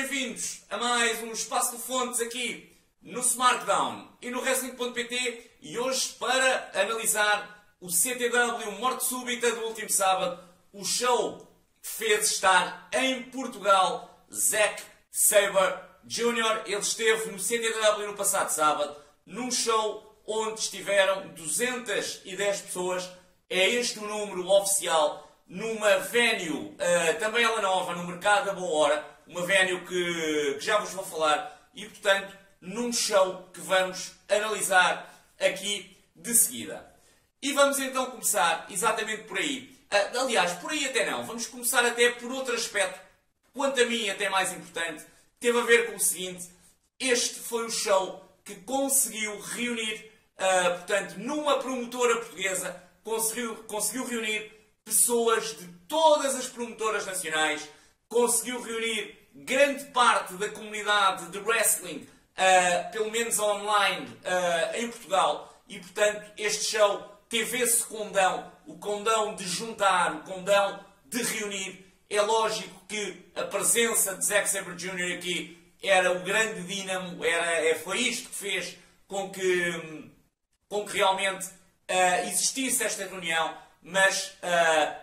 bem-vindos a mais um Espaço de Fontes aqui no SmackDown e no Wrestling.pt, e hoje para analisar o CTW Morte Súbita do último sábado, o show que fez estar em Portugal Zack Sabre Jr. Ele esteve no CTW no passado sábado, num show onde estiveram 210 pessoas, é este o número oficial, numa venue, também ela nova, no Mercado da Boa Hora, uma venue que já vos vou falar, e portanto, num show que vamos analisar aqui de seguida. E vamos então começar exatamente por aí. Aliás, por aí até não, vamos começar até por outro aspecto, quanto a mim até mais importante, teve a ver com o seguinte: este foi o show que conseguiu reunir, portanto, numa promotora portuguesa, conseguiu reunir pessoas de todas as promotoras nacionais, conseguiu reunir grande parte da comunidade de wrestling, pelo menos online, em Portugal, e portanto este show teve esse condão, o condão de juntar, o condão de reunir. É lógico que a presença de Zack Sabre Jr. aqui era o grande dínamo, foi isto que fez com que realmente existisse esta reunião, mas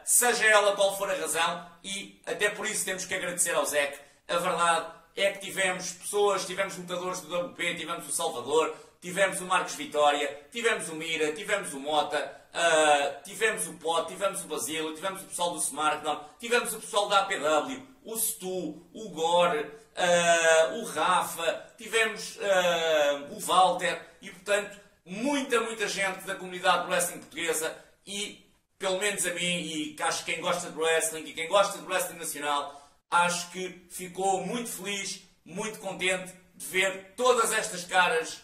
seja ela qual for a razão, e até por isso temos que agradecer ao Zack, a verdade é que tivemos pessoas, tivemos lutadores do WP, tivemos o Salvador, tivemos o Marcos Vitória, tivemos o Mira, tivemos o Mota, tivemos o Pote, tivemos o Basílio, tivemos o pessoal do SmackDown, tivemos o pessoal da APW, o Stu, o Gore, o Rafa, tivemos o Walter, e portanto muita gente da comunidade de wrestling portuguesa, e pelo menos a mim, e acho que quem gosta de wrestling e quem gosta de wrestling nacional, acho que ficou muito feliz, muito contente de ver todas estas caras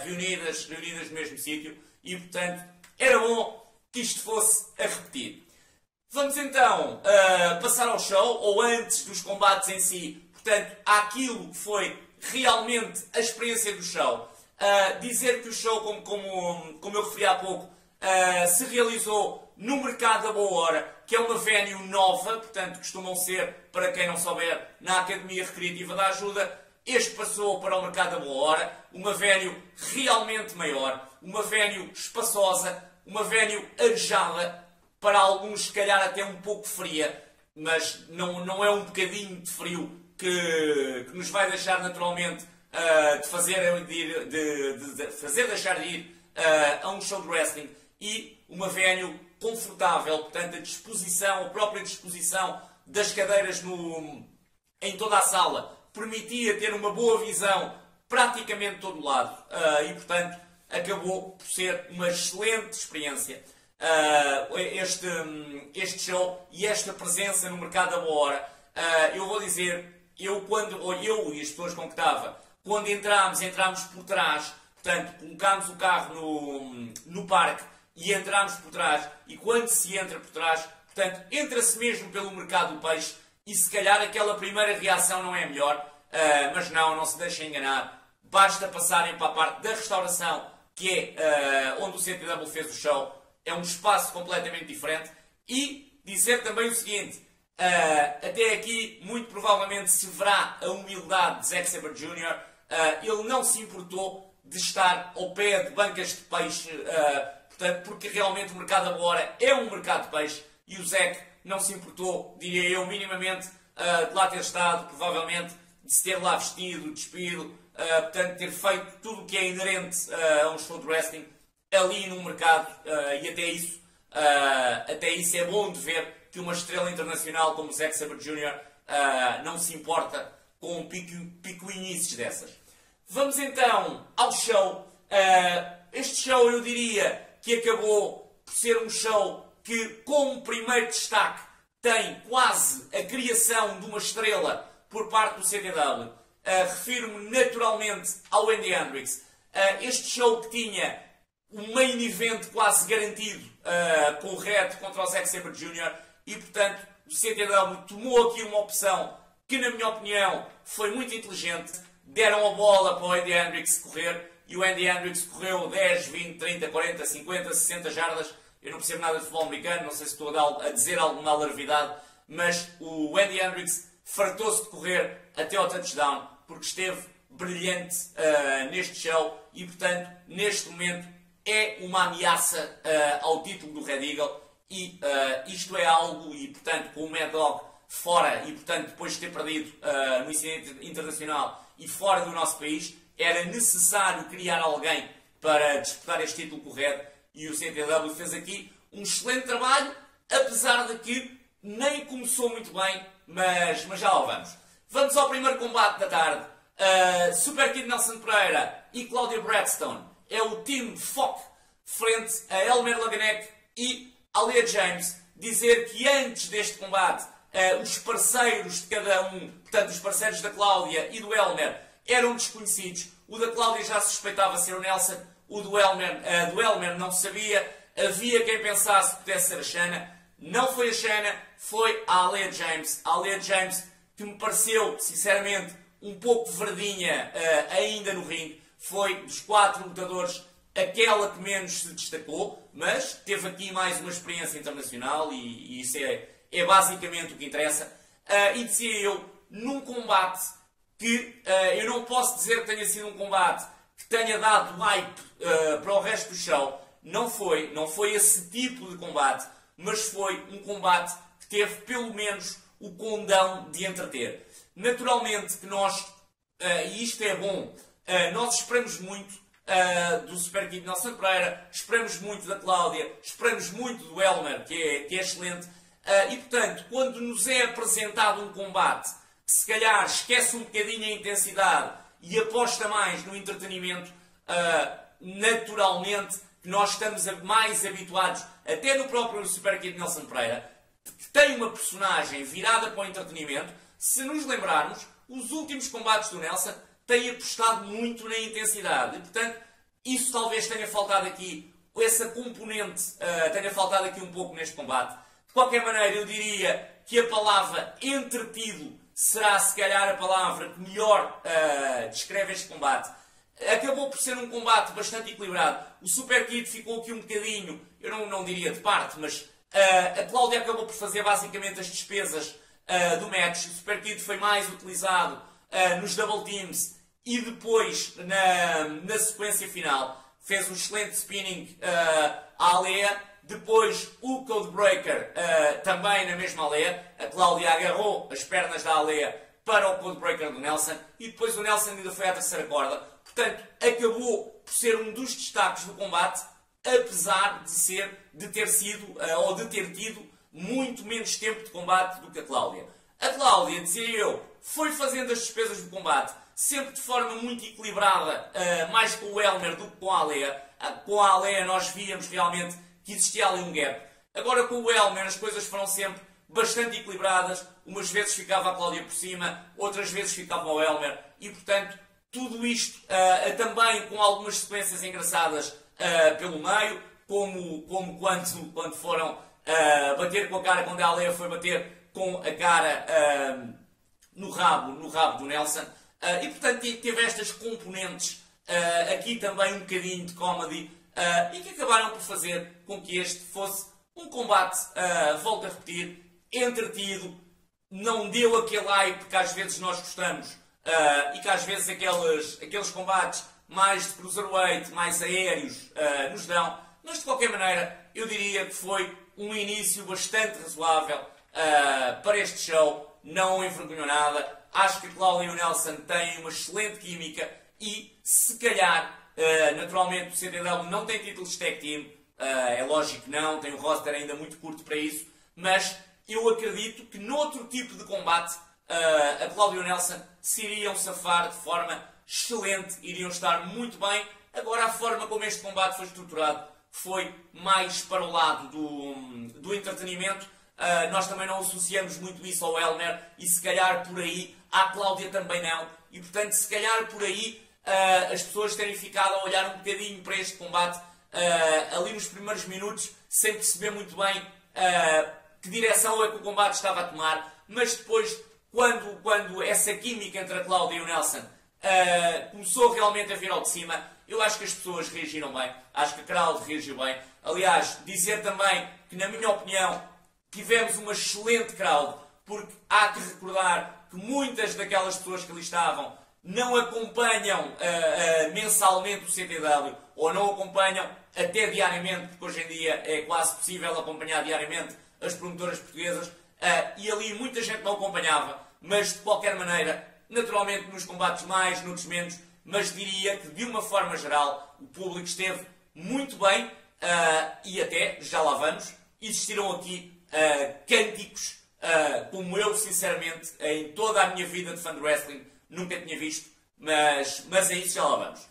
reunidas no mesmo sítio, e portanto era bom que isto fosse a repetir. Vamos então passar ao show, ou antes dos combates em si, portanto, àquilo que foi realmente a experiência do show. Dizer que o show, como eu referi há pouco, se realizou no Mercado da Boa Hora, que é uma venue nova, portanto costumam ser, para quem não souber, na Academia Recreativa da Ajuda. Este passou para o Mercado da Boa Hora, uma venue realmente maior, uma venue espaçosa, uma venue arejada, para alguns se calhar até um pouco fria, mas não é um bocadinho de frio que nos vai deixar naturalmente de fazer deixar de ir a um show de wrestling, e uma venue confortável, portanto a própria disposição das cadeiras em toda a sala permitia ter uma boa visão praticamente de todo o lado, e portanto acabou por ser uma excelente experiência este show e esta presença no Mercado da Boa Hora. Eu vou dizer, eu e as pessoas com que estava, quando entramos por trás, portanto colocámos o carro no parque e entramos por trás, e quando se entra por trás, portanto, entra-se mesmo pelo mercado do peixe, e se calhar aquela primeira reação não é a melhor, mas não se deixem enganar, basta passarem para a parte da restauração, que é onde o CTW fez o show, é um espaço completamente diferente, e dizer também o seguinte, até aqui, muito provavelmente se verá a humildade de Zack Sabre Jr., ele não se importou de estar ao pé de bancas de peixe, portanto, porque realmente o Mercado da Boa Hora é um mercado de peixe, e o Zack não se importou, diria eu, minimamente, de lá ter estado, provavelmente, de se ter lá vestido, despido, portanto, ter feito tudo o que é inerente a um show de wrestling ali no mercado, e até isso é bom de ver que uma estrela internacional como o Zack Sabre Jr. Não se importa com picuinhices dessas. Vamos então ao show. Este show, eu diria que acabou por ser um show que, como primeiro destaque, tem quase a criação de uma estrela por parte do CTW. Refiro-me naturalmente ao Andy Hendricks. Este show que tinha um main event quase garantido, com o Red contra o Zack Sabre Jr., e portanto o CTW tomou aqui uma opção que, na minha opinião, foi muito inteligente. Deram a bola para o Andy Hendricks correr, e o Andy Hendricks correu 10, 20, 30, 40, 50, 60 jardas. Eu não percebo nada de futebol americano, não sei se estou a dizer alguma alarvidade, mas o Andy Hendricks fartou-se de correr até ao touchdown, porque esteve brilhante neste show e, portanto, neste momento é uma ameaça ao título do Red Eagle e isto é algo, e portanto, com o Mad Dog fora e, portanto, depois de ter perdido no incidente internacional e fora do nosso país, era necessário criar alguém para disputar este título com o Red, e o CTW fez aqui um excelente trabalho, apesar de que nem começou muito bem, mas já lá vamos. Vamos ao primeiro combate da tarde. Super Kid Nelson Pereira e Claudia Braxton é o time FOC frente a Elmer Laganec e Alia James. Dizer que antes deste combate os parceiros de cada um, portanto os parceiros da Cláudia e do Elmer, eram desconhecidos. O da Cláudia já suspeitava ser o Nelson, o do Elmer não sabia. Havia quem pensasse que pudesse ser a Shanna. Não foi a Shanna, foi a Alia James. A Alia James, que me pareceu, sinceramente, um pouco verdinha ainda no ringue. Foi dos 4 lutadores aquela que menos se destacou, mas teve aqui mais uma experiência internacional e isso é basicamente o que interessa. E dizia eu, num combate que eu não posso dizer que tenha sido um combate que tenha dado hype para o resto do show. Não foi esse tipo de combate, mas foi um combate que teve pelo menos o condão de entreter. Naturalmente que nós, e isto é bom, nós esperamos muito do Super Kid Nelson Pereira, esperamos muito da Cláudia, esperamos muito do Elmer, que é excelente, e portanto, quando nos é apresentado um combate que se calhar esquece um bocadinho a intensidade e aposta mais no entretenimento, naturalmente que nós estamos mais habituados, até no próprio Super Kid Nelson Pereira, que tem uma personagem virada para o entretenimento. Se nos lembrarmos, os últimos combates do Nelson têm apostado muito na intensidade. E, portanto, isso talvez tenha faltado aqui, essa componente tenha faltado aqui um pouco neste combate. De qualquer maneira, eu diria que a palavra entretido será, se calhar, a palavra que melhor descreve este combate. Acabou por ser um combate bastante equilibrado. O Super Kid ficou aqui um bocadinho, eu não diria de parte, mas a Cláudia acabou por fazer basicamente as despesas do match. O Super Kid foi mais utilizado nos double teams e depois na sequência final fez um excelente spinning à Alea. Depois o Codebreaker também na mesma Alea. A Cláudia agarrou as pernas da Alea para o Codebreaker do Nelson e depois o Nelson ainda foi à terceira corda. Portanto, acabou por ser um dos destaques do combate, apesar de ter tido muito menos tempo de combate do que a Cláudia. A Cláudia, dizia eu, foi fazendo as despesas do combate, sempre de forma muito equilibrada, mais com o Elmer do que com a Alea. Com a Alea nós víamos realmente que existia ali um gap. Agora com o Elmer as coisas foram sempre bastante equilibradas. Umas vezes ficava a Cláudia por cima, outras vezes ficava o Elmer. E portanto, tudo isto também com algumas sequências engraçadas pelo meio, como quando foram bater com a cara, quando a Alea foi bater com a cara no rabo do Nelson. E portanto teve estas componentes, aqui também um bocadinho de comedy, e que acabaram por fazer com que este fosse um combate, volto a repetir, entretido. Não deu aquele hype que às vezes nós gostamos, e que às vezes aqueles combates mais de cruiserweight, mais aéreos, nos dão. Mas de qualquer maneira, eu diria que foi um início bastante razoável para este show. Não envergonhou nada. Acho que a Cláudia e o Nelson têm uma excelente química e, se calhar, naturalmente o CTW não tem títulos de tag team, é lógico que não, tem um roster ainda muito curto para isso, mas eu acredito que noutro tipo de combate a Cláudia e o Nelson se iriam safar de forma excelente, iriam estar muito bem. Agora a forma como este combate foi estruturado foi mais para o lado do entretenimento. Nós também não associamos muito isso ao Elmer e se calhar por aí, à Cláudia também não. E portanto se calhar por aí as pessoas terem ficado a olhar um bocadinho para este combate ali nos primeiros minutos sem perceber muito bem que direção é que o combate estava a tomar, mas depois quando essa química entre a Cláudia e o Nelson começou realmente a vir ao de cima, eu acho que as pessoas reagiram bem, acho que a crowd reagiu bem. Aliás, dizer também que, na minha opinião, tivemos uma excelente crowd, porque há que recordar que muitas daquelas pessoas que ali estavam não acompanham mensalmente o CTW, ou não acompanham até diariamente, porque hoje em dia é quase possível acompanhar diariamente as promotoras portuguesas, e ali muita gente não acompanhava, mas de qualquer maneira, naturalmente nos combates mais, noutros menos, mas diria que de uma forma geral o público esteve muito bem, e até, já lá vamos, existiram aqui cânticos como eu, sinceramente, em toda a minha vida de fã de wrestling, nunca tinha visto, mas é isso, já lá vamos.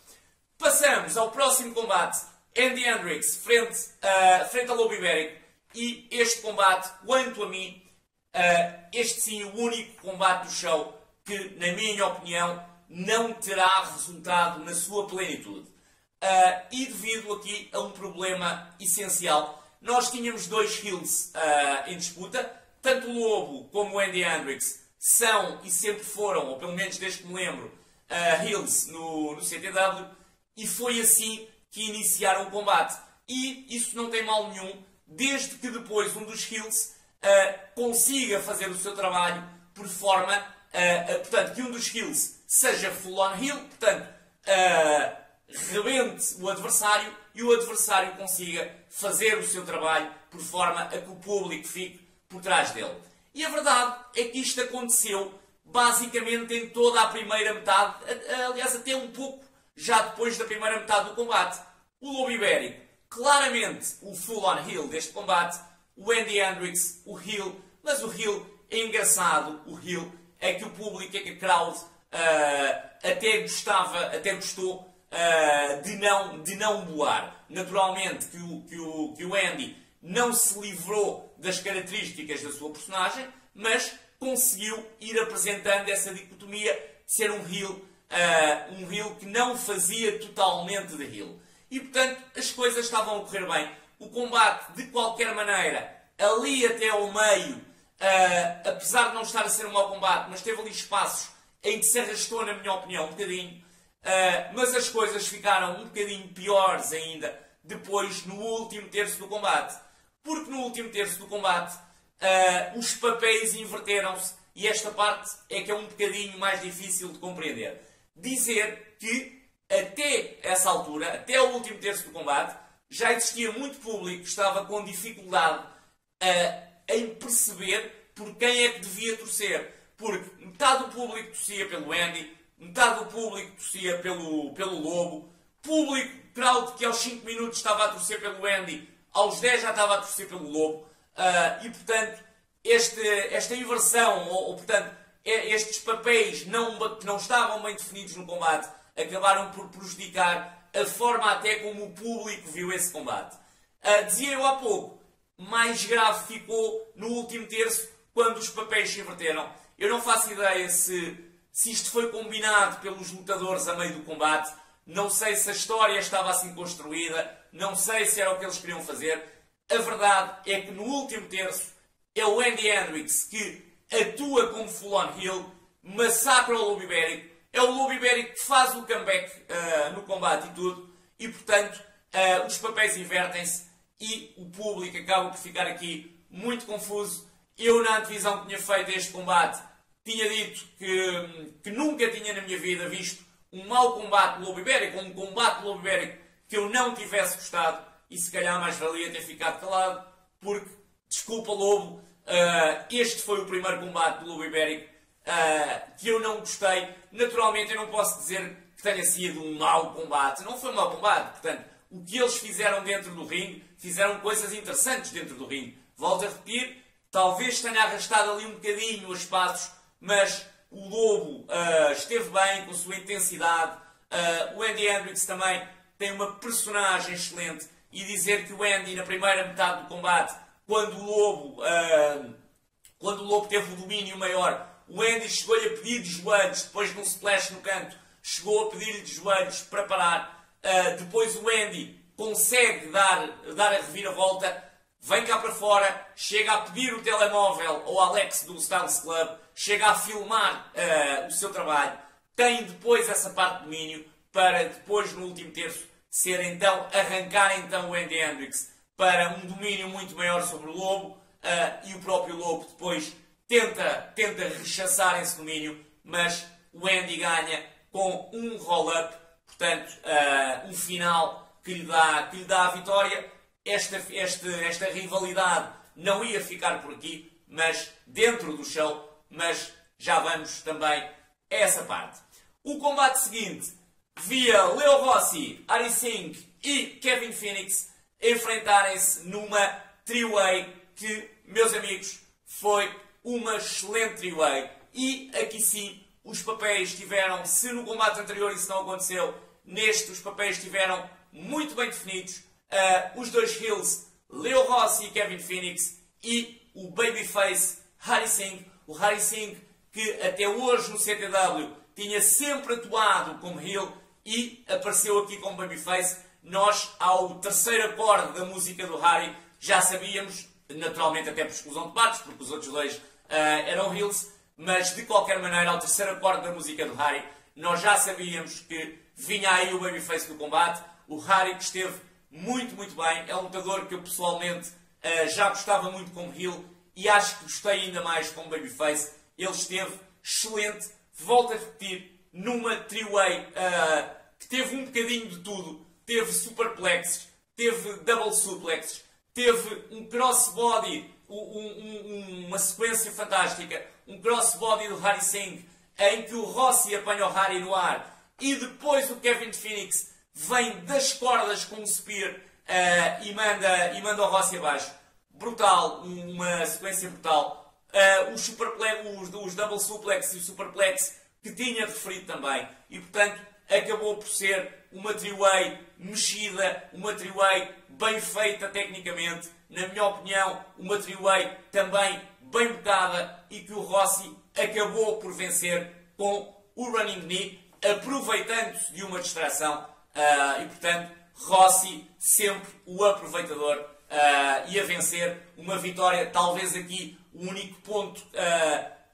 Passamos ao próximo combate, Andy Hendricks frente a Lobo Ibérico, e este combate, quanto a mim, este sim o único combate do show que, na minha opinião, não terá resultado na sua plenitude. E devido aqui a um problema essencial, nós tínhamos dois heels em disputa, tanto o Lobo como o Andy Hendricks são e sempre foram, ou pelo menos desde que me lembro, heels no CTW, e foi assim que iniciaram o combate. E isso não tem mal nenhum, desde que depois um dos heels consiga fazer o seu trabalho por forma, portanto, que um dos heels seja full on heel, portanto, rebente o adversário e o adversário consiga fazer o seu trabalho por forma a que o público fique por trás dele. E a verdade é que isto aconteceu basicamente em toda a primeira metade, aliás até um pouco já depois da primeira metade do combate. O Lobo Ibérico, claramente o full-on heel deste combate, o Andy Hendricks, o heel, mas o heel é engraçado, o heel é que o público, é que a crowd até gostou de não boar. Naturalmente que o Andy não se livrou das características da sua personagem, mas conseguiu ir apresentando essa dicotomia de ser um heel que não fazia totalmente de heel. E portanto as coisas estavam a correr bem. O combate, de qualquer maneira, ali até ao meio, apesar de não estar a ser um mau combate, mas teve ali espaços em que se arrastou, na minha opinião, um bocadinho, mas as coisas ficaram um bocadinho piores ainda depois no último terço do combate. Porque no último terço do combate os papéis inverteram-se, e esta parte é que é um bocadinho mais difícil de compreender. Dizer que até essa altura, até o último terço do combate, já existia muito público que estava com dificuldade em perceber por quem é que devia torcer. Porque metade do público torcia pelo Andy, metade do público torcia pelo Lobo, crowd que aos 5 minutos estava a torcer pelo Andy, aos 10 já estava a torcer pelo Lobo, e portanto esta inversão, portanto estes papéis que não estavam bem definidos no combate, acabaram por prejudicar a forma até como o público viu esse combate. Dizia eu há pouco, mais grave ficou no último terço, quando os papéis se inverteram. Eu não faço ideia se isto foi combinado pelos lutadores a meio do combate, não sei se a história estava assim construída, não sei se era o que eles queriam fazer. A verdade é que no último terço é o Andy Hendricks que atua como full-on heel, massacra o Lobo Ibérico, é o Lobo Ibérico que faz o comeback no combate e tudo, e portanto os papéis invertem-se e o público acaba por ficar aqui muito confuso. Eu, na antevisão que tinha feito este combate, tinha dito que nunca tinha na minha vida visto um mau combate do Lobo Ibérico, um combate do Lobo Ibérico que eu não tivesse gostado, e se calhar mais valia ter ficado calado, porque, desculpa Lobo, este foi o primeiro combate do Lobo Ibérico que eu não gostei. Naturalmente eu não posso dizer que tenha sido um mau combate, não foi um mau combate, portanto, o que eles fizeram dentro do ringue, fizeram coisas interessantes dentro do ringue. Volto a repetir, talvez tenha arrastado ali um bocadinho os passos, mas o Lobo esteve bem com a sua intensidade. O Andy Hendricks também tem uma personagem excelente, e dizer que o Andy, na primeira metade do combate, quando o Lobo teve o domínio maior, o Andy chegou-lhe a pedir de joelhos, depois de um splash no canto, chegou a pedir-lhe de joelhos para parar. Depois o Andy consegue dar a reviravolta, vem cá para fora, chega a pedir o telemóvel ao Alex do Styles Club, chega a filmar o seu trabalho, tem depois essa parte de domínio, para depois no último terço arrancar o Andy Hendricks para um domínio muito maior sobre o Lobo, e o próprio Lobo depois tenta rechaçar esse domínio, mas o Andy ganha com um roll-up, portanto, um final que lhe dá a vitória. Esta rivalidade não ia ficar por aqui, mas dentro do show, mas já vamos também a essa parte. O combate seguinte via Leo Rossi, Ari Singh e Kevin Phoenix enfrentarem-se numa three-way que, meus amigos, foi uma excelente three-way. E aqui sim, os papéis tiveram, se no combate anterior isso não aconteceu, neste os papéis estiveram muito bem definidos. Os dois heels, Leo Rossi e Kevin Phoenix, e o babyface Ari Singh. O Ari Singh que até hoje no CTW tinha sempre atuado como heel e apareceu aqui como babyface. Nós, ao terceiro acorde da música do Ari, já sabíamos, naturalmente até por exclusão de partes, porque os outros dois eram heels, mas de qualquer maneira, ao terceiro acorde da música do Ari, nós já sabíamos que vinha aí o babyface do combate. O Ari que esteve muito bem, é um lutador que eu pessoalmente já gostava muito como heel e acho que gostei ainda mais como babyface. Ele esteve excelente, volto a repetir, numa three-way que teve um bocadinho de tudo. Teve superplexes, teve double suplexes, teve um crossbody, uma sequência fantástica, um crossbody do Ari Singh, em que o Rossi apanha o Ari no ar e depois o Kevin Phoenix vem das cordas com um spear e manda o Rossi abaixo. Brutal, uma sequência brutal. Os double suplex e o superplex que tinha referido também. E portanto acabou por ser uma three-way mexida, uma three-way bem feita tecnicamente. Na minha opinião, uma three-way também bem botada e que o Rossi acabou por vencer com o running knee, aproveitando-se de uma distração. E portanto, Rossi sempre o aproveitador e a vencer. Uma vitória, talvez aqui o único ponto que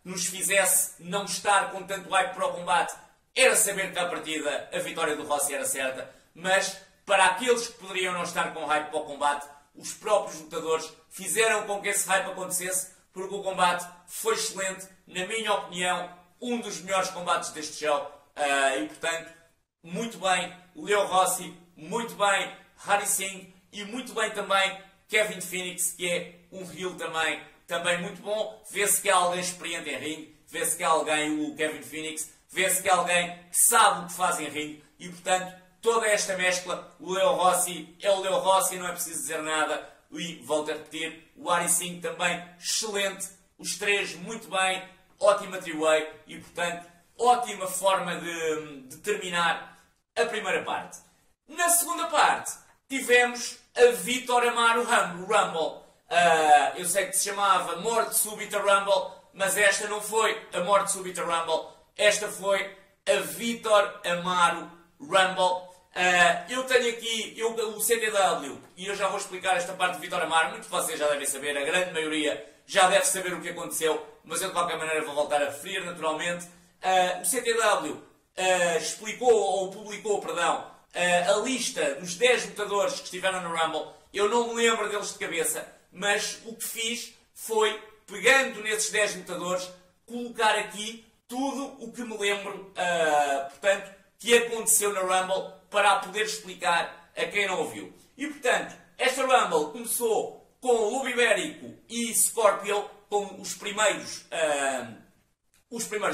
nos fizesse não estar com tanto hype para o combate era saber que à partida a vitória do Rossi era certa, mas para aqueles que poderiam não estar com hype para o combate, os próprios lutadores fizeram com que esse hype acontecesse, porque o combate foi excelente, na minha opinião, um dos melhores combates deste show, e portanto, muito bem Leo Rossi, muito bem Ari Singh e muito bem também Kevin Phoenix, que é um heel também muito bom. Vê-se que é alguém experiente em ringue, vê-se que é alguém, o Kevin Phoenix, vê-se que é alguém que sabe o que faz em ringue e portanto toda esta mescla, o Leo Rossi é o Leo Rossi, não é preciso dizer nada. E volto a repetir, o Ari Singh também excelente, os três muito bem, ótima three-way e portanto ótima forma de terminar a primeira parte. Na segunda parte tivemos a Vitor Amaro Rumble. Eu sei que se chamava Morte Súbita Rumble, mas esta não foi a Morte Súbita Rumble, esta foi a Vitor Amaro Rumble. Eu tenho aqui o CTW e eu já vou explicar esta parte de Vitor Amaro. Muitos de vocês já devem saber, a grande maioria já deve saber o que aconteceu, mas eu de qualquer maneira vou voltar a referir naturalmente. O CTW publicou a lista dos 10 lutadores que estiveram no Rumble. Eu não me lembro deles de cabeça, mas o que fiz foi, pegando nesses 10 lutadores, colocar aqui tudo o que me lembro, portanto, que aconteceu na Rumble, para poder explicar a quem não ouviu. E portanto, esta Rumble começou com Lobo Ibérico e Scorpio, com os primeiros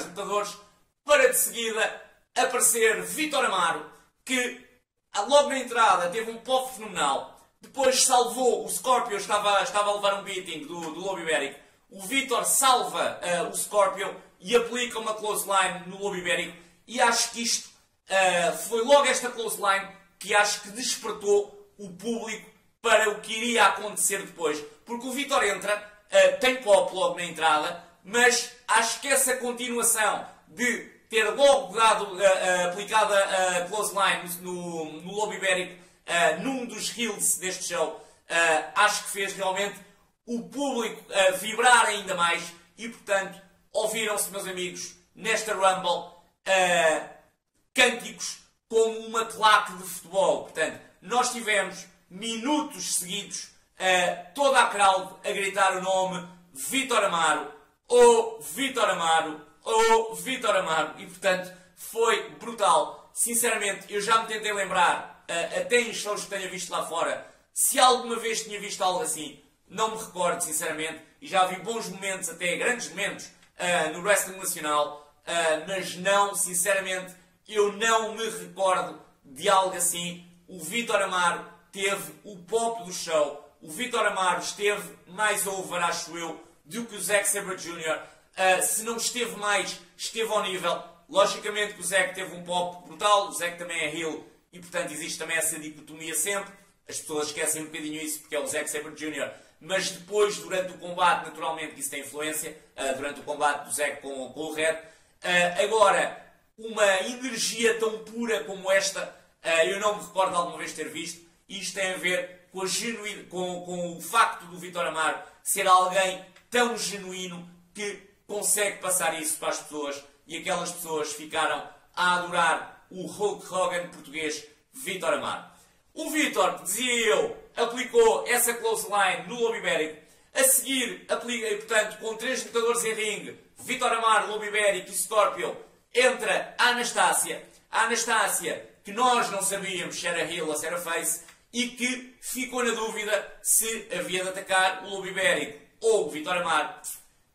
lutadores, para de seguida aparecer Vitor Amaro, que logo na entrada teve um pop fenomenal, depois salvou o Scorpio, estava a levar um beating do Lobo Ibérico. O Vitor salva o Scorpio e aplica uma clothesline no Lobo Ibérico, e acho que isto foi logo esta clothesline que acho que despertou o público para o que iria acontecer depois, porque o Vitor entra, tem pop logo na entrada, mas acho que essa continuação de ter logo aplicado a clothesline no Lobo Ibérico, num dos heels deste show, acho que fez realmente o público vibrar ainda mais e, portanto, ouviram-se, meus amigos, nesta Rumble, cânticos como uma claque de futebol. Portanto, nós tivemos minutos seguidos toda a crowd a gritar o nome Vitor Amaro. oh Vítor Amaro, oh Vítor Amaro. E portanto foi brutal. Sinceramente, eu já me tentei lembrar, até em shows que tenha visto lá fora, se alguma vez tinha visto algo assim. Não me recordo, sinceramente, e já vi bons momentos, até grandes momentos, no wrestling nacional, mas não, sinceramente, eu não me recordo de algo assim. O Vítor Amaro teve o pop do show, o Vítor Amaro esteve mais over, acho eu, do que o Zack Sabre Jr. Se não esteve mais, esteve ao nível. Logicamente que o Zack teve um pop brutal, o Zack também é heel, e portanto existe também essa dicotomia sempre. As pessoas esquecem um bocadinho isso porque é o Zack Sabre Jr., mas depois, durante o combate, naturalmente que isso tem influência, durante o combate do Zack com o Red. Agora, uma energia tão pura como esta, eu não me recordo alguma vez ter visto, e isto tem a ver com o facto do Vítor Amaro ser alguém tão genuíno que consegue passar isso para as pessoas, e aquelas pessoas ficaram a adorar o Hulk Hogan português, Vítor Amaro. O Vítor, dizia eu, aplicou essa close line no lobo ibérico. A seguir, portanto, com 3 lutadores em ringue, Vítor Amaro, lobo ibérico e Scorpio, entra a Anastácia. A Anastácia, que nós não sabíamos se era heel ou se era face, e que ficou na dúvida se havia de atacar o lobo ibérico ou o Vítor Amaro,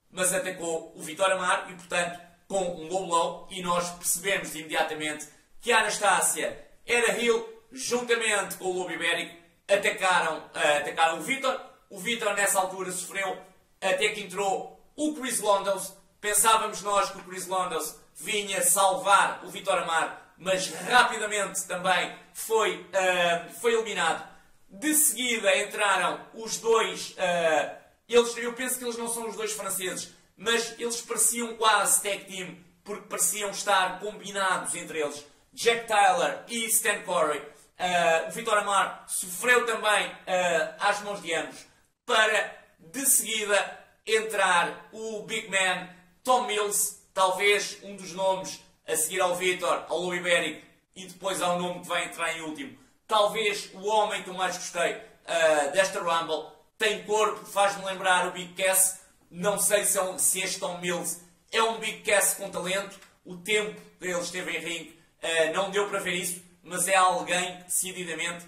mas atacou o Vítor Amaro e, portanto, com um low blow, e nós percebemos imediatamente que a Anastácia era heel. Juntamente com o lobo ibérico, atacaram o Vítor. O Vítor, nessa altura, sofreu até que entrou o Chris Londos. Pensávamos nós que o Chris Londos vinha salvar o Vítor Amaro, mas rapidamente também foi eliminado. De seguida entraram os dois, eu penso que eles não são os dois franceses, mas eles pareciam quase tag team, porque pareciam estar combinados entre eles, Jack Tyler e Stan Corey. O Vítor Amaro sofreu também às mãos de ambos, para de seguida entrar o Big Man Tom Mills, talvez um dos nomes a seguir ao Vítor, ao lobo ibérico, e depois ao nome que vai entrar em último, talvez o homem que eu mais gostei desta Rumble. Tem corpo, faz-me lembrar o Big Cass. Não sei se este Tom Mills é um Big Cass com talento. O tempo que ele esteve em ringue não deu para ver isso, mas é alguém que decididamente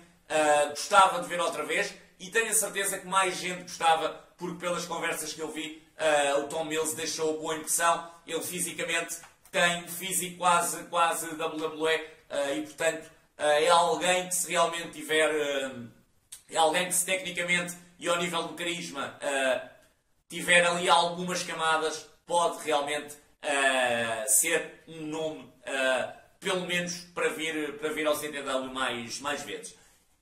gostava de ver outra vez, e tenho a certeza que mais gente gostava, porque pelas conversas que eu vi, o Tom Mills deixou boa impressão. Ele fisicamente tem um físico quase WWE, e portanto é alguém que, se realmente tiver, é alguém que, se tecnicamente e ao nível do carisma tiver ali algumas camadas, pode realmente ser um nome, pelo menos para vir ao CTW mais vezes.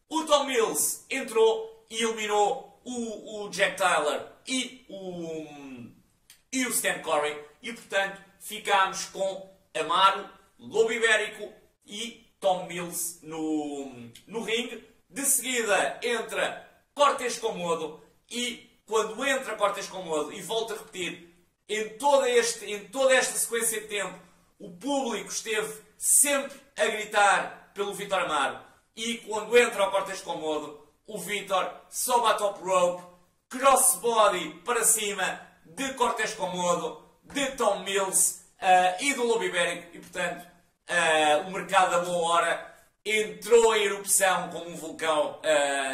O Tom Mills entrou e eliminou o Jack Tyler e o Stan Corey, e portanto ficámos com Amaro, lobo ibérico e Tom Mills no ringue. De seguida entra Cortés Comodo, e quando entra Cortés Comodo, e volto a repetir, em toda esta sequência de tempo, o público esteve sempre a gritar pelo Vítor Amaro, e quando entra o Cortés Comodo, o Vítor sobe a top rope, crossbody para cima de Cortés Comodo, de Tom Mills e do lobo ibérico, e portanto o mercado da boa hora entrou em erupção como um vulcão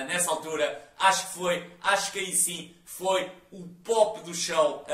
nessa altura. Acho que aí sim foi o pop do show,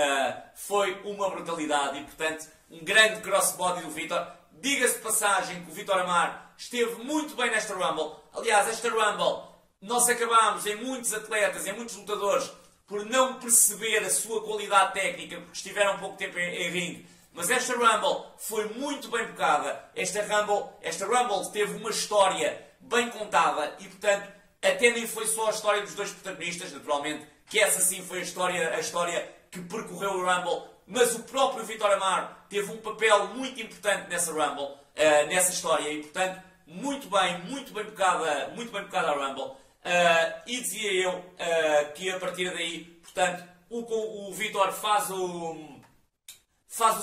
foi uma brutalidade, e portanto um grande crossbody do Vítor. Diga-se de passagem que o Vítor Amaro esteve muito bem nesta Rumble. Aliás, esta Rumble nós acabámos, em muitos atletas, em muitos lutadores, por não perceber a sua qualidade técnica, porque estiveram pouco tempo em ringue. Mas esta Rumble foi muito bem bocada. Esta Rumble teve uma história bem contada, e portanto até nem foi só a história dos dois protagonistas, naturalmente, que essa sim foi a história que percorreu o Rumble, mas o próprio Vítor Amaro teve um papel muito importante nessa Rumble, nessa história, e portanto muito bem bocada a Rumble. E dizia eu que a partir daí, portanto, o Vítor faz o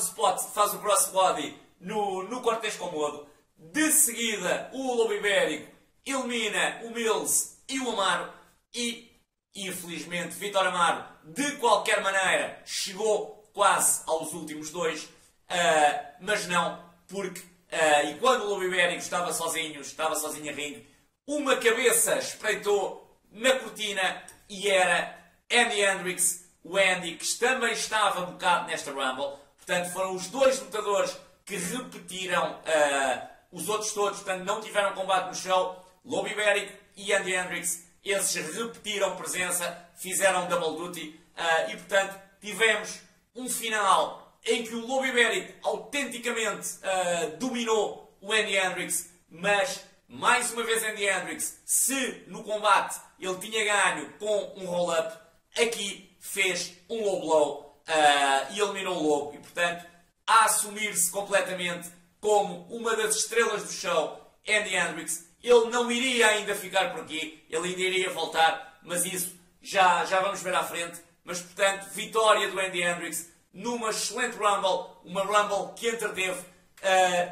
spot, faz o crossbody no Cortés Comodo. De seguida, o lobo ibérico elimina o Mills e o Amaro, e infelizmente Vítor Amaro, de qualquer maneira, chegou quase aos últimos dois, mas não, porque e quando o Lobo Ibérico estava sozinho a ringue, uma cabeça espreitou na cortina e era Andy Hendricks, o Andy, que também estava bocado nesta Rumble. Portanto, foram os dois lutadores que repetiram os outros todos, portanto, não tiveram combate no show. Lobo Ibérico e Andy Hendricks, esses repetiram presença, fizeram double duty e, portanto, tivemos um final em que o Lobo Ibérico autenticamente dominou o Andy Hendricks, mas, mais uma vez, Andy Hendricks, se no combate ele tinha ganho com um roll-up, aqui fez um low blow e eliminou o Lobo. E, portanto, a assumir-se completamente como uma das estrelas do show, Andy Hendricks. Ele não iria ainda ficar por aqui, ele ainda iria voltar, mas isso já vamos ver à frente. Mas, portanto, vitória do Andy Hendricks numa excelente Rumble, uma Rumble que entreteve.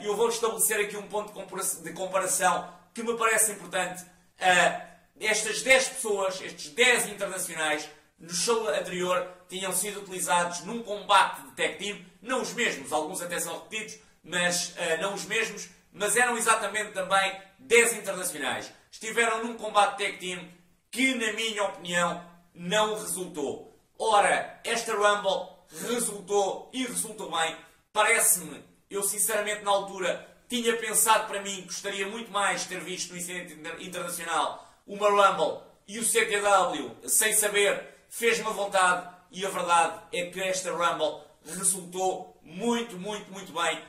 Eu vou estabelecer aqui um ponto de comparação que me parece importante. Estas 10 pessoas, estes 10 internacionais, no show anterior tinham sido utilizados num combate de tag team, não os mesmos, alguns até são repetidos, mas não os mesmos, mas eram exatamente também 10 internacionais. Estiveram num combate tag team que, na minha opinião, não resultou. Ora, esta Rumble resultou e resultou bem. Parece-me, eu sinceramente na altura tinha pensado para mim, gostaria muito mais de ter visto no incidente internacional uma Rumble e o CTW, sem saber, fez-me a vontade e a verdade é que esta Rumble resultou muito, muito, muito bem.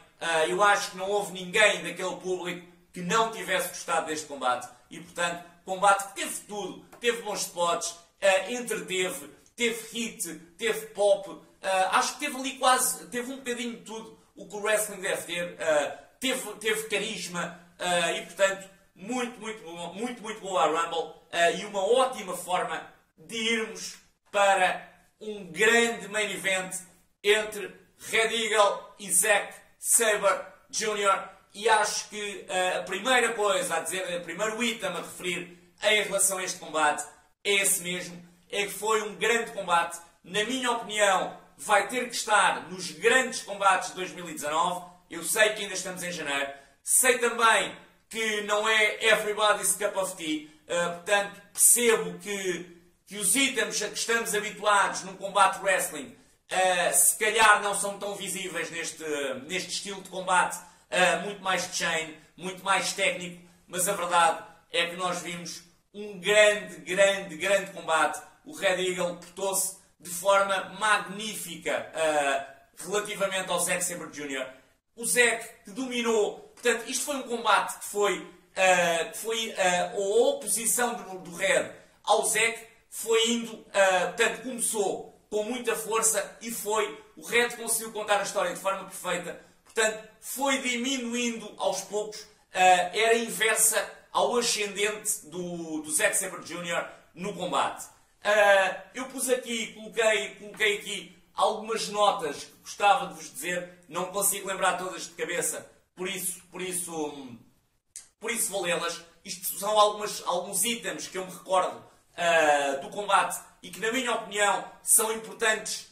Eu acho que não houve ninguém daquele público que não tivesse gostado deste combate. E, portanto, combate que teve tudo. Teve bons spots, entreteve, teve hit, teve pop. Acho que teve ali quase, teve um bocadinho de tudo o que o wrestling deve ter. Teve carisma e, portanto, muito, muito boa a Rumble. E uma ótima forma de irmos para um grande main event entre Red Eagle e Zack Sabre Jr. E acho que a primeira coisa a dizer, o primeiro item a referir em relação a este combate é esse mesmo, é que foi um grande combate. Na minha opinião, vai ter que estar nos grandes combates de 2019. Eu sei que ainda estamos em janeiro. Sei também que não é everybody's cup of tea. Portanto, percebo que os itens a que estamos habituados num combate wrestling se calhar não são tão visíveis neste estilo de combate muito mais de chain, muito mais técnico, mas a verdade é que nós vimos um grande combate. O Red Eagle portou-se de forma magnífica relativamente ao Zack Sabre Jr. O Zack que dominou, portanto, isto foi um combate que foi a oposição do Red ao Zack foi indo, portanto, começou com muita força e o Red conseguiu contar a história de forma perfeita, portanto, foi diminuindo aos poucos, era inversa ao ascendente do Zack Sabre Jr. no combate. Eu pus aqui, coloquei aqui algumas notas que gostava de vos dizer, não consigo lembrar todas de cabeça, por isso vou lê-las. Isto são alguns itens que eu me recordo do combate e que, na minha opinião, são importantes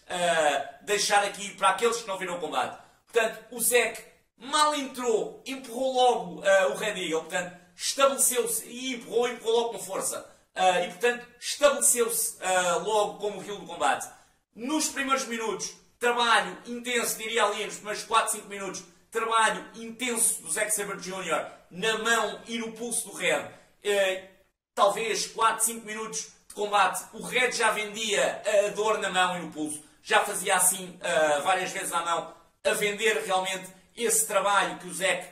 deixar aqui para aqueles que não viram o combate. Portanto, o Zack mal entrou, empurrou logo o Red Eagle, portanto, estabeleceu-se e empurrou logo com força. E, portanto, estabeleceu-se logo como heel do combate. Nos primeiros minutos, trabalho intenso, diria ali nos primeiros 4, 5 minutos, trabalho intenso do Zack Sabre Jr. na mão e no pulso do Red. Talvez 4, 5 minutos de combate, o Red já vendia a dor na mão e no pulso. Já fazia assim várias vezes à mão, a vender realmente esse trabalho que o Zack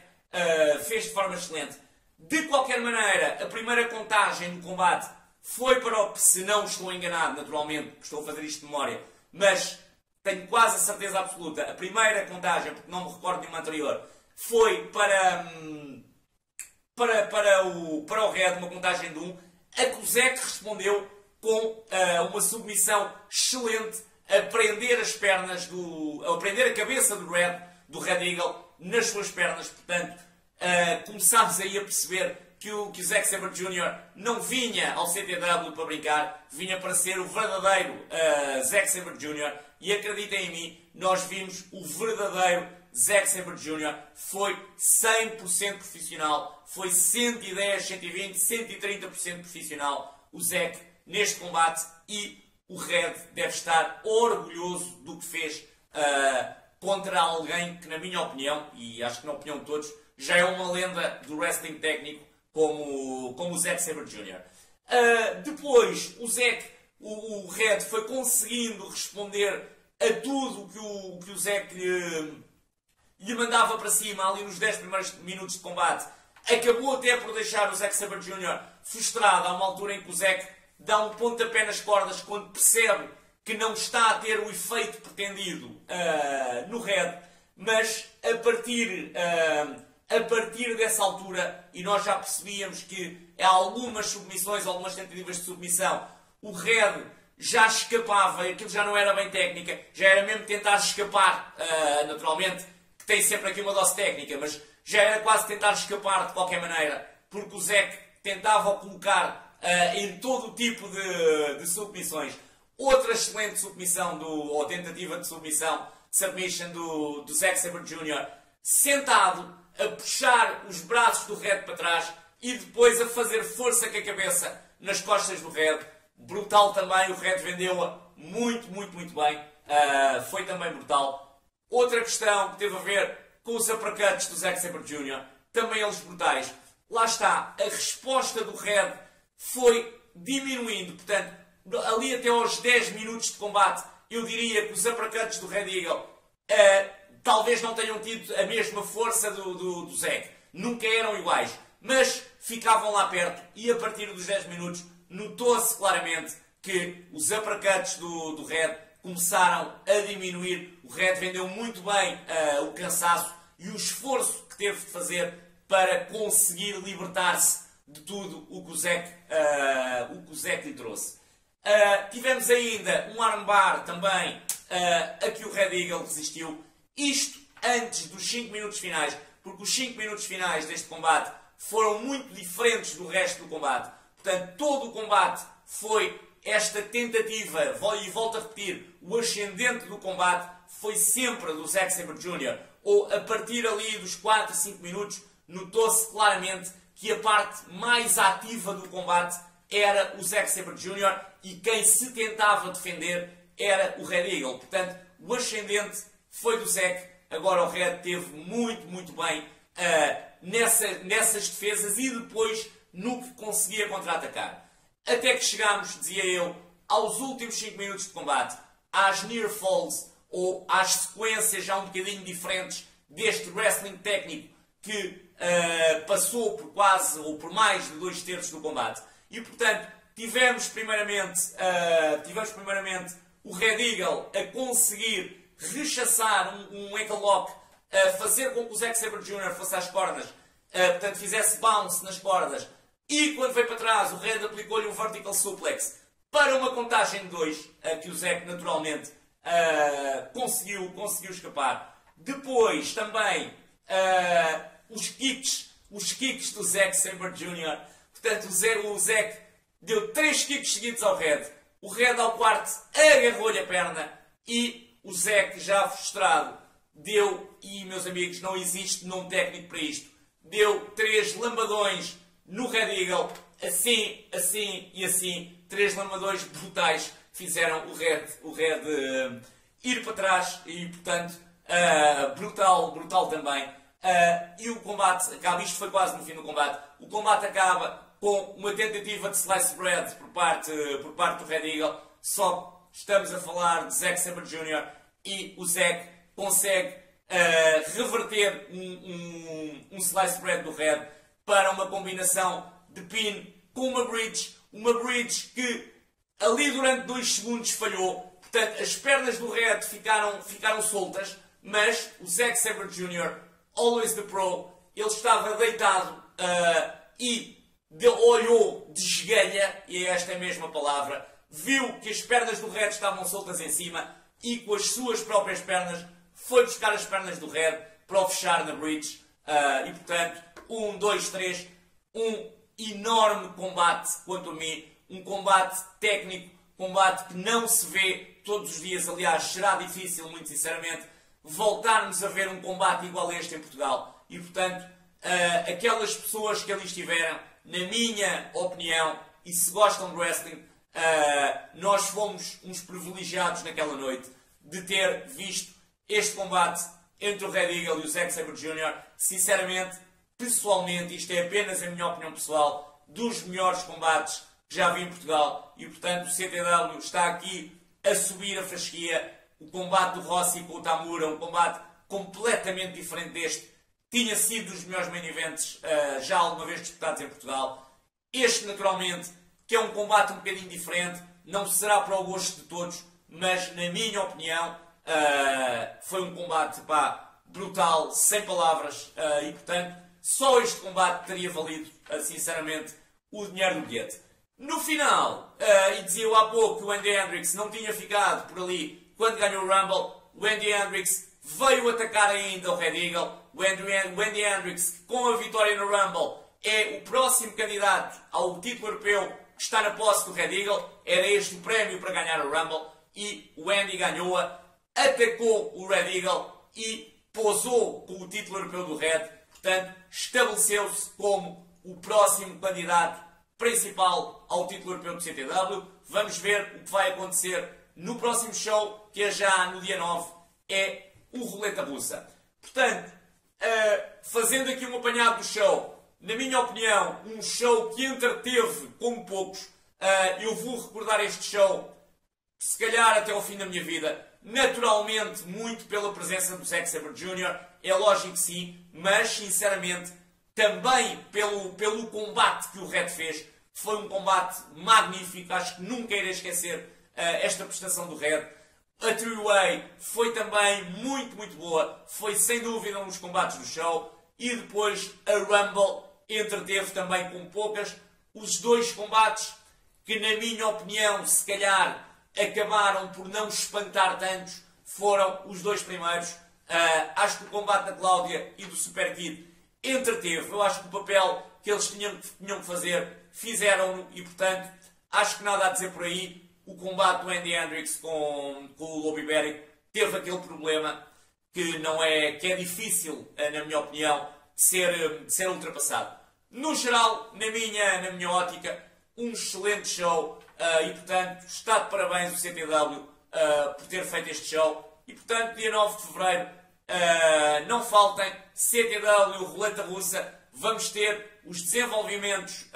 fez de forma excelente. De qualquer maneira, a primeira contagem do combate foi para o, se não estou enganado, naturalmente, estou a fazer isto de memória, mas tenho quase a certeza absoluta, a primeira contagem, porque não me recordo de uma anterior, foi para o Red, uma contagem de 1, a que o Zack respondeu com uma submissão excelente, a prender as pernas a prender a cabeça do Red Eagle nas suas pernas. Portanto, começámos aí a perceber que o Zack Sabre Jr. não vinha ao CTW para brincar, vinha para ser o verdadeiro Zack Sabre Jr. E acreditem em mim, nós vimos o verdadeiro Zack Sabre Jr. Foi 100% profissional, foi 110, 120, 130% profissional o Zack neste combate, e o Red deve estar orgulhoso do que fez contra alguém que, na minha opinião, e acho que na opinião de todos, já é uma lenda do wrestling técnico como o Zack Sabre Jr. Depois, o Red foi conseguindo responder a tudo que o Zack lhe mandava para cima ali nos 10 primeiros minutos de combate. Acabou até por deixar o Zack Sabre Jr. frustrado a uma altura em que o Zack dá um pontapé nas cordas quando percebe que não está a ter o efeito pretendido no Red, mas a partir dessa altura, e nós já percebíamos que há algumas submissões, algumas tentativas de submissão, o Red já escapava, aquilo já não era bem técnica, já era mesmo tentar escapar, naturalmente, que tem sempre aqui uma dose técnica, mas já era quase tentar escapar de qualquer maneira, porque o Zack tentava o colocar em todo o tipo de submissões. Outra excelente submissão, ou tentativa de submission do Zack Sabre Jr., sentado, a puxar os braços do Red para trás e depois a fazer força com a cabeça nas costas do Red. Brutal também, o Red vendeu-a muito, muito, muito bem. Foi também brutal. Outra questão que teve a ver com os uppercuts do Zack Sabre Jr., também eles brutais. Lá está, a resposta do Red foi diminuindo, portanto, ali até aos 10 minutos de combate, eu diria que os uppercuts do Red Eagle talvez não tenham tido a mesma força do Zack. Nunca eram iguais, mas ficavam lá perto, e a partir dos 10 minutos notou-se claramente que os uppercuts do Red começaram a diminuir. O Red vendeu muito bem o cansaço e o esforço que teve de fazer para conseguir libertar-se de tudo o que o Zack lhe trouxe. Tivemos ainda um armbar também a que o Red Eagle resistiu. Isto antes dos 5 minutos finais, porque os 5 minutos finais deste combate foram muito diferentes do resto do combate. Portanto, todo o combate foi esta tentativa, e volto a repetir, o ascendente do combate foi sempre do Zack Sabre Jr. Ou a partir ali dos 4 a 5 minutos, notou-se claramente que a parte mais ativa do combate era o Zack Sabre Jr. e quem se tentava defender era o Red Eagle. Portanto, o ascendente foi do Zack. Agora o Red teve muito, muito bem nessas defesas e depois no que conseguia contra-atacar. Até que chegámos, dizia eu, aos últimos 5 minutos de combate, às near falls, ou às sequências já um bocadinho diferentes deste wrestling técnico que passou por quase ou por mais de 2/3 do combate. E portanto, tivemos primeiramente o Red Eagle a conseguir rechaçar um ankle lock, a fazer com que o Zack Sabre Jr. fosse às cordas, portanto fizesse bounce nas cordas, e quando foi para trás o Red aplicou-lhe um vertical suplex para uma contagem de 2, que o Zack naturalmente conseguiu escapar. Depois também os kicks do Zack Sabre Jr. Portanto, o Zack deu 3 kicks seguidos ao Red. O Red, ao quarto, agarrou-lhe a perna e o Zack, já frustrado, deu, e meus amigos, não existe nome técnico para isto, deu 3 lambadões no Red Eagle, assim, assim e assim. 3 lambadões brutais fizeram o Red ir para trás e, portanto, brutal também. E o combate acaba, isto foi quase no fim do combate, o combate acaba com uma tentativa de slice bread por parte do Red Eagle, só estamos a falar de Zack Sabre Jr. e o Zack consegue reverter um slice bread do Red para uma combinação de pin com uma bridge que ali durante 2 segundos falhou. Portanto, as pernas do Red ficaram soltas, mas o Zack Sabre Jr., always the pro, ele estava deitado e olhou de esguelha, e esta é a mesma palavra, viu que as pernas do Red estavam soltas em cima e com as suas próprias pernas foi buscar as pernas do Red para o fechar na bridge. E portanto, 1, 2, 3, um enorme combate, quanto a mim, um combate técnico, combate que não se vê todos os dias. Aliás, será difícil, muito sinceramente, voltarmos a ver um combate igual a este em Portugal. E, portanto, aquelas pessoas que ali estiveram, na minha opinião, e se gostam de wrestling, nós fomos uns privilegiados naquela noite de ter visto este combate entre o Red Eagle e o Zack Sabre Jr. Sinceramente, pessoalmente, isto é apenas a minha opinião pessoal, dos melhores combates que já vi em Portugal. E, portanto, o CTW está aqui a subir a fasquia. O combate do Rossi com o Tamura, um combate completamente diferente deste, tinha sido dos melhores main events já alguma vez disputados em Portugal. Este, naturalmente, que é um combate um bocadinho diferente, não será para o gosto de todos, mas, na minha opinião, foi um combate brutal, sem palavras, e, portanto, só este combate teria valido, sinceramente, o dinheiro do bilhete. No final, e dizia eu há pouco que o Andy Hendricks não tinha ficado por ali quando ganhou o Rumble, o Andy Hendricks veio atacar ainda o Red Eagle. O Andy Hendricks, com a vitória no Rumble, é o próximo candidato ao título europeu que está na posse do Red Eagle. Era este o prémio para ganhar o Rumble e o Andy ganhou-a, atacou o Red Eagle e posou com o título europeu do Red. Portanto, estabeleceu-se como o próximo candidato principal ao título europeu do CTW. Vamos ver o que vai acontecer no próximo show, que é já no dia 9, é o Roleta Russa. Portanto, fazendo aqui um apanhado do show, na minha opinião, um show que entreteve como poucos. Eu vou recordar este show, se calhar até ao fim da minha vida, naturalmente muito pela presença do Zack Sabre Jr., é lógico que sim, mas sinceramente também pelo combate que o Red fez. Foi um combate magnífico, acho que nunca irei esquecer esta prestação do Red. A three-way foi também muito, muito boa, foi sem dúvida um dos combates do show. E depois a Rumble entreteve também com poucas. Os dois combates que, na minha opinião, se calhar acabaram por não espantar tantos, foram os dois primeiros. Acho que o combate da Cláudia e do Super Kid entreteve. Eu acho que o papel que eles tinham que fazer, fizeram-no, e portanto, acho que nada a dizer por aí. O combate do Andy Hendricks com o Lobo Ibérico teve aquele problema que é difícil, na minha opinião, de ser ultrapassado. No geral, na minha ótica, um excelente show, e portanto, está de parabéns o CTW por ter feito este show. E portanto, dia 9 de Fevereiro, não faltem, CTW, Roleta Russa, vamos ter os desenvolvimentos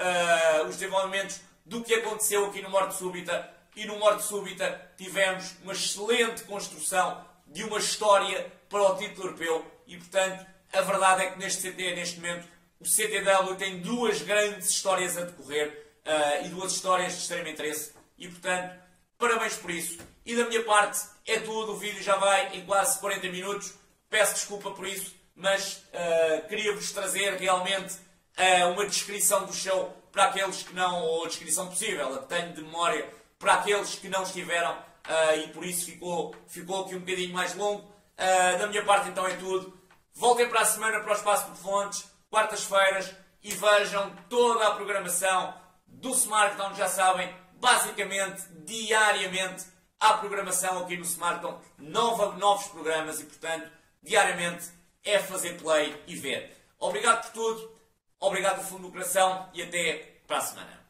do que aconteceu aqui no Morte Súbita. E no Morte Súbita tivemos uma excelente construção de uma história para o título europeu. E portanto, a verdade é que neste momento, o CTW tem duas grandes histórias a decorrer, e duas histórias de extremo interesse. E portanto, parabéns por isso. E da minha parte é tudo. O vídeo já vai em quase 40 minutos. Peço desculpa por isso, mas queria-vos trazer realmente uma descrição do show para aqueles que não, ou a descrição possível, a que tenho de memória, para aqueles que não estiveram, e por isso ficou aqui um bocadinho mais longo. Da minha parte então é tudo. Voltem para a semana para o Espaço de Fontes, quartas-feiras, e vejam toda a programação do SmackDown. Já sabem, basicamente, diariamente, há programação aqui no SmackDown, novos programas, e portanto, diariamente é fazer play e ver. Obrigado por tudo, obrigado do fundo do coração, e até para a semana.